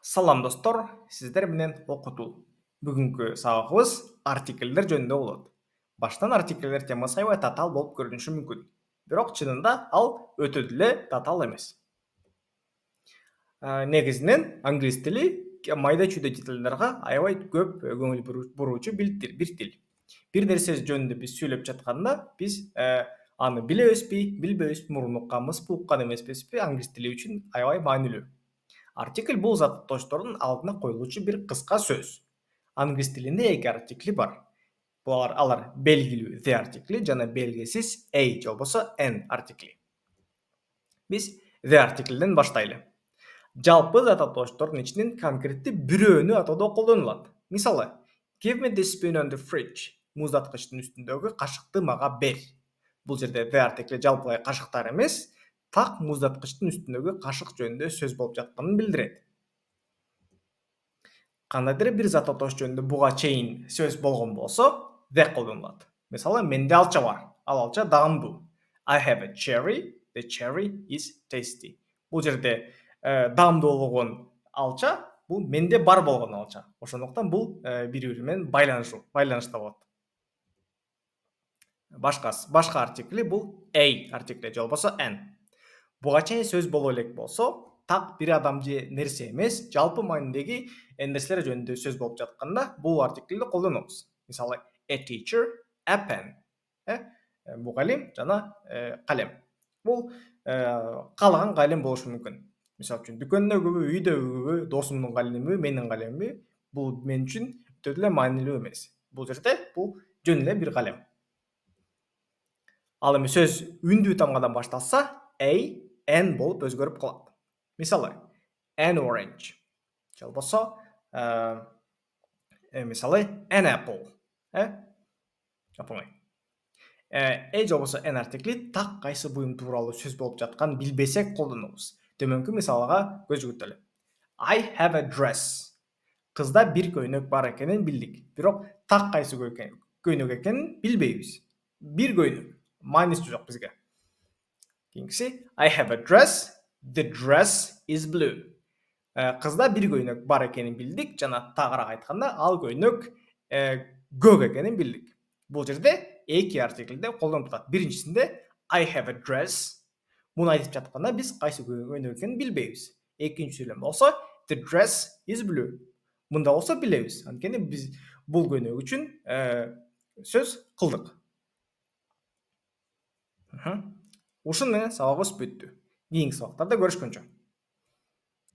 Салам достор, сіздер менен окутуу. Бүгүнкү сабагыбыз артиклдер жөнүндө болот. Баштан артиклдер темасы аябай татаал болуп көрүнүшү мүмкүн. Бирок чынында ал өтө деле татаал эмес. Негизинен англис тили майда чүйдө детальдарга аябай көп көңүл буруучу бир тил. Бир нерсе жөнүндө биз сүйлөп жатканда биз аны билебизби, билбейбизби, мурун укканбызбы, уккан эмеспизби, англис тили үчүн аябай маанилүү. Артикль бул заттоштордун алдына коюлуучу бир кыска сөз. Англис тилинде эки артикли бар. Алар белгилүү the артикли жана белгисиз a же болбосо n артикли. Биз the артиклден баштайлы. Жалпы заттоштордун ичинен конкреттүү бирөөнү атоодо колдонулат. Мисалы, give me the spoon on the fridge. Муздаткычтын үстүндөгү кашыкты мага бер. Бул жерде the артикли жалпылай кашыктар эмес, так муздаткычтын үстүндөгү кашык жөнүндө сөз болуп жатканын билдирет. Кандайдыр бир заттош жөнүндө буга чейин сөз болгон болсо, the колдонулат. Мисалы, менде алча бар. Ал алча даамдуу. I have a cherry, the cherry is tasty. Бул жерде даамдуу болгон алча бул менде бар болгон алча. Ошондуктан бул бири-бири менен байланышта болот. Башка артикли бул a артикли же болбосо n. Буга чейин сөз боло элек болсо, так бир адам же нерсе эмес, жалпы маанидеги нерселер жөнүндө сөз болуп жатканда бул артиклди колдонобуз. Мисалы, a teacher, a pen. Мугалим жана калем. Бул каалаган калем болушу мүмкүн. Мисалы үчүн дүкөндөгүбү, үйдөгүбү, досумдун калемиби, менин калемимби, бул мен үчүн өтө деле маанилүү эмес. Бул жерде бул жөн эле бир калем. Ал эми сөз үндүү тамгадан башталса, a, n болуп өзгөрүп калат. Мисалы, an orange. Же болбосо, мисалы, an apple. Жапоңой. A же болбосо n артикли так кайсы буюм тууралуу сөз болуп жатканын билбесек колдонобуз. Төмөнкү мисалга көз жүгүртөлү. I have a dress. Кызда бир көйнөк бар экенин билдик. Бирок так кайсы көйнөк экенин билбейбиз. Бир көйнөк. Мааниси жок бизге. Кийинкиси, I have a dress. The dress is blue. Кызда бир көйнөк бар экенин билдик жана тагыраак айтканда ал көйнөк көк экенин билдик. Бул жерде эки артиклде колдонуп атат. Биринчисинде I have a dress. Муну айтып жатканда биз кайсы көйнөк экенин билбейбиз. Экинчи сүйлөм болсо the dress is blue. Мында болсо билебиз. Анткени биз бул көйнөк үчүн сөз кылдык. Ушуну менен сабагыбыз бүттү. Кийинки сабактарда көрүшкөнчө.